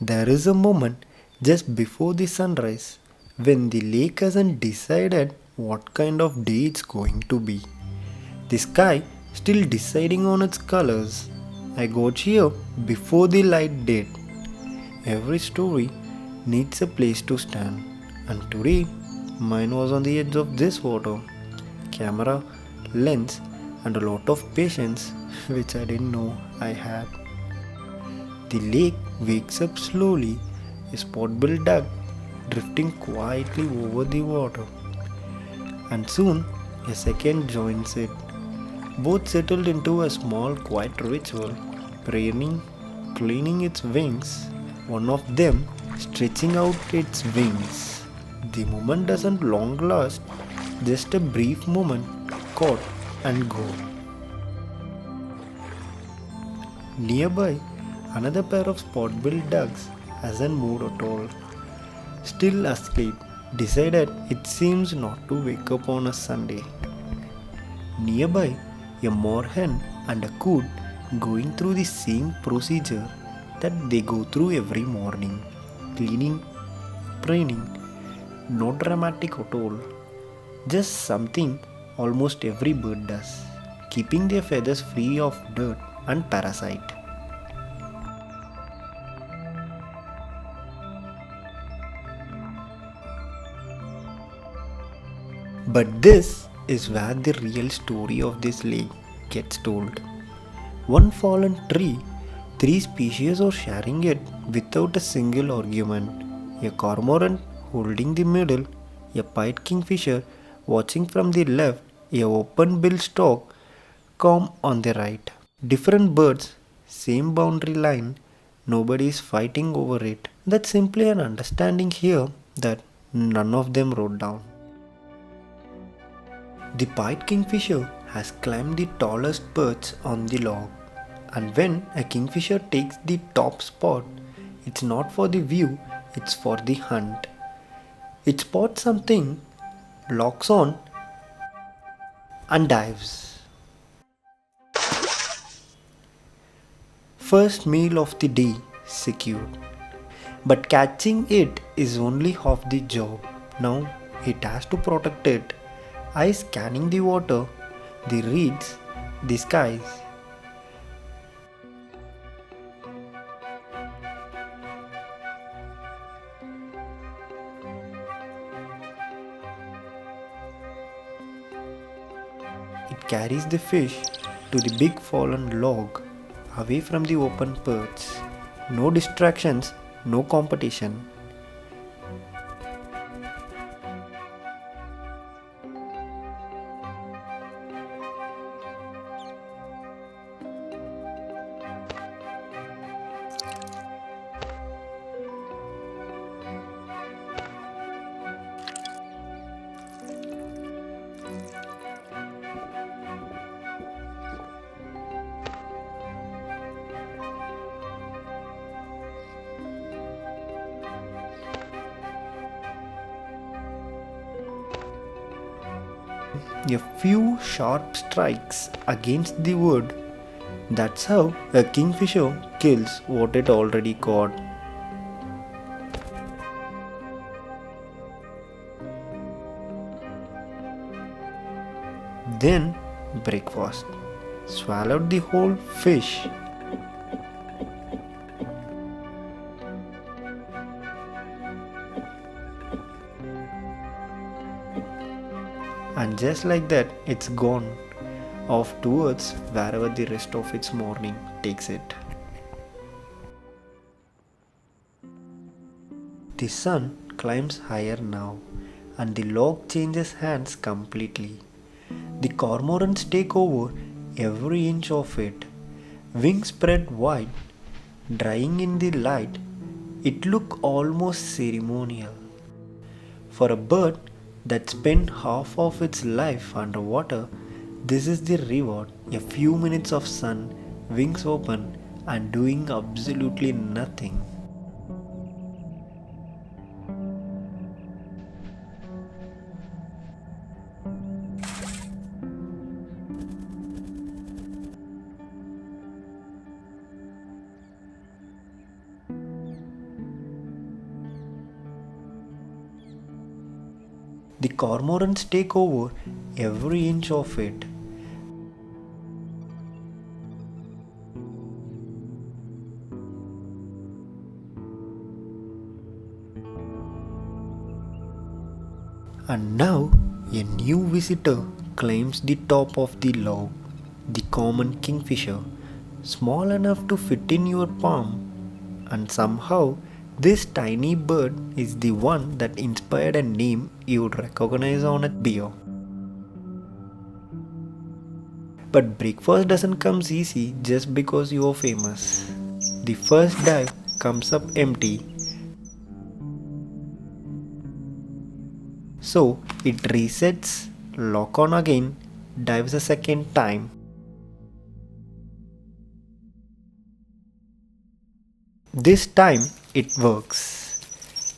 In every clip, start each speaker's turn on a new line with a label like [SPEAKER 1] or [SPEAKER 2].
[SPEAKER 1] There is a moment just before the sunrise when the lake hasn't decided what kind of day it's going to be. The sky still deciding on its colors. I got here before the light did. Every story needs a place to stand, and today mine was on the edge of this water. Camera, lens, and a lot of patience which I didn't know I had. The lake wakes up slowly, a spot-billed duck drifting quietly over the water, and soon a second joins it. Both settled into a small quiet ritual, praying, cleaning its wings, one of them stretching out its wings. The moment doesn't long last, just a brief moment, caught and go. Nearby, another pair of spot-billed ducks hasn't moved at all. Still asleep, decided it seems not to wake up on a Sunday. Nearby, a moorhen and a coot going through the same procedure that they go through every morning. Cleaning, preening, not dramatic at all. Just something almost every bird does, keeping their feathers free of dirt and parasite. But this is where the real story of this lake gets told. One fallen tree, three species are sharing it without a single argument. A cormorant holding the middle, a pied kingfisher watching from the left, a open-bill stork calm on the right. Different birds, same boundary line, nobody is fighting over it. That's simply an understanding here that none of them wrote down. The pied kingfisher has climbed the tallest perch on the log, and when a kingfisher takes the top spot, it's not for the view, it's for the hunt. It spots something, locks on, and dives. First meal of the day secured. But catching it is only half the job. Now it has to protect it. Eyes scanning the water, the reeds, the skies. It carries the fish to the big fallen log, away from the open perch. No distractions, no competition. A few sharp strikes against the wood. That's how a kingfisher kills what it already caught. Then breakfast. Swallowed the whole fish. And just like that, it's gone off towards wherever the rest of its morning takes it. The sun climbs higher now, and the log changes hands completely. The cormorants take over every inch of it. Wings spread wide, drying in the light. It looked almost ceremonial. For a bird that spent half of its life underwater, this is the reward. A few minutes of sun, wings open, and doing absolutely nothing. the cormorants take over every inch of it. And now a new visitor claims the top of the log, the common kingfisher, small enough to fit in your palm. And somehow this tiny bird is the one that inspired a name you'd recognize on a beer. But breakfast doesn't come easy just because you are famous. The first dive comes up empty, so it resets, lock on again, dives a second time. This time it works.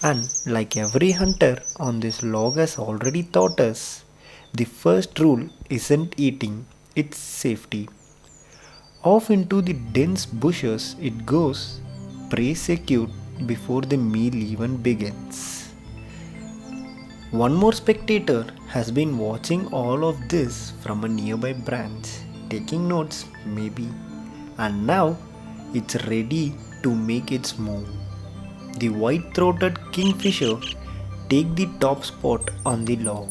[SPEAKER 1] And like every hunter on this log has already taught us, the first rule isn't eating, it's safety. Off into the dense bushes it goes, prey secured before the meal even begins. One more spectator has been watching all of this from a nearby branch, taking notes maybe, and now it's ready to make its move. The white-throated kingfisher take the top spot on the log.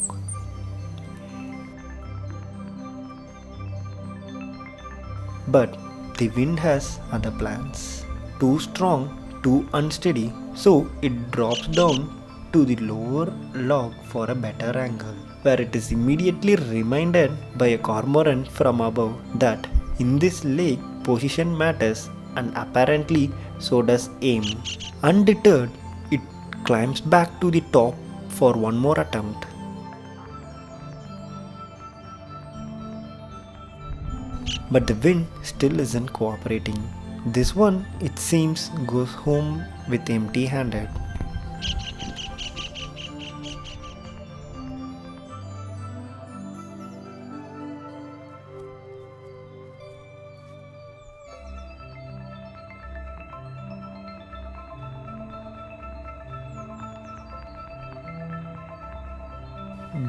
[SPEAKER 1] But the wind has other plans. Too strong, too unsteady, so it drops down to the lower log for a better angle, where it is immediately reminded by a cormorant from above that in this lake position matters, and apparently so does aim. Undeterred, it climbs back to the top for one more attempt. But the wind still isn't cooperating. This one, it seems, goes home with empty-handed.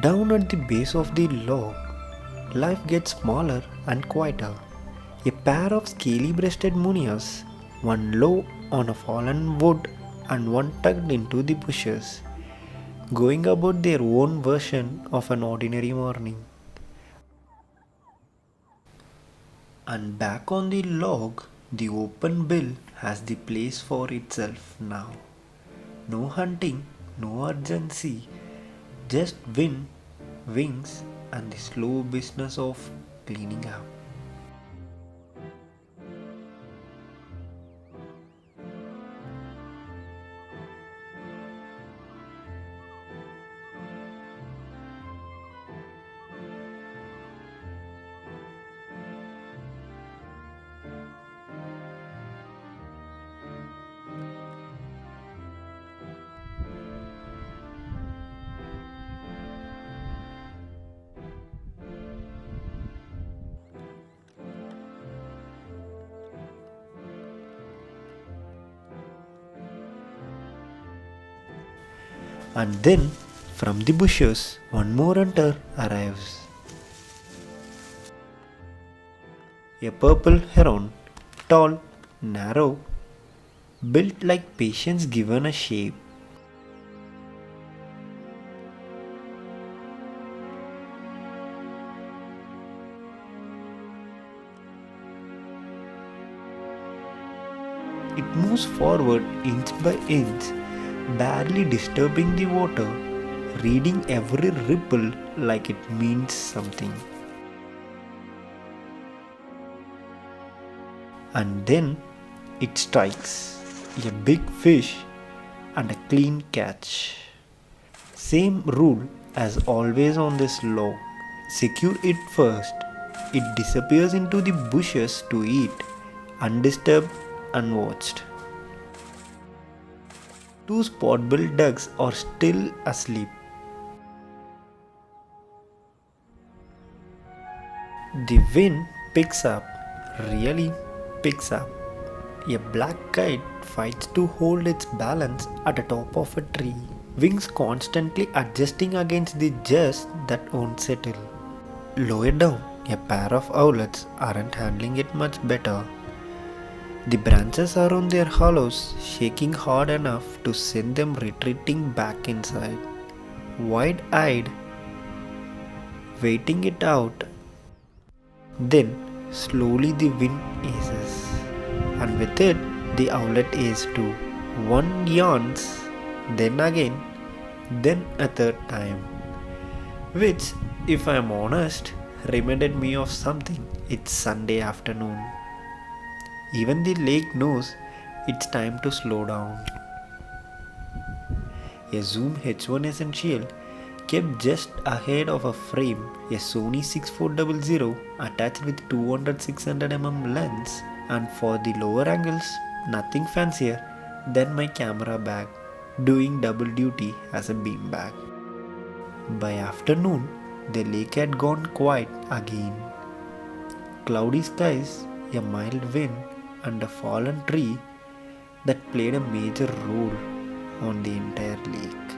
[SPEAKER 1] Down at the base of the log, life gets smaller and quieter. A pair of scaly-breasted munias, one low on a fallen wood and one tucked into the bushes, going about their own version of an ordinary morning. And back on the log, the open bill has the place for itself now. No hunting, no urgency, just wind, wings, and the slow business of cleaning up. And then, from the bushes, one more hunter arrives. A purple heron, tall, narrow, built like patience given a shape. It moves forward inch by inch, barely disturbing the water, reading every ripple like it means something. And then it strikes a big fish and a clean catch. Same rule as always on this log. Secure it first. It disappears into the bushes to eat, undisturbed, unwatched. Two spot-billed ducks are still asleep. The wind picks up, really picks up. A black kite fights to hold its balance at the top of a tree. wings constantly adjusting against the jets that won't settle. Lower down, a pair of owlets aren't handling it much better. The branches around their hollows shaking hard enough to send them retreating back inside, wide-eyed, waiting it out. Then slowly the wind eases, and with it the owlet is too. One yawns, then again, then a third time, which, if I am honest, reminded me of something. It's Sunday afternoon. Even the lake knows it's time to slow down. A Zoom H1 Essential kept just ahead of a frame, a Sony 6400 attached with 200-600 mm lens, and for the lower angles, nothing fancier than my camera bag, doing double duty as a beam bag. By afternoon, the lake had gone quiet again. Cloudy skies, a mild wind, and a fallen tree that played a major role on the entire lake.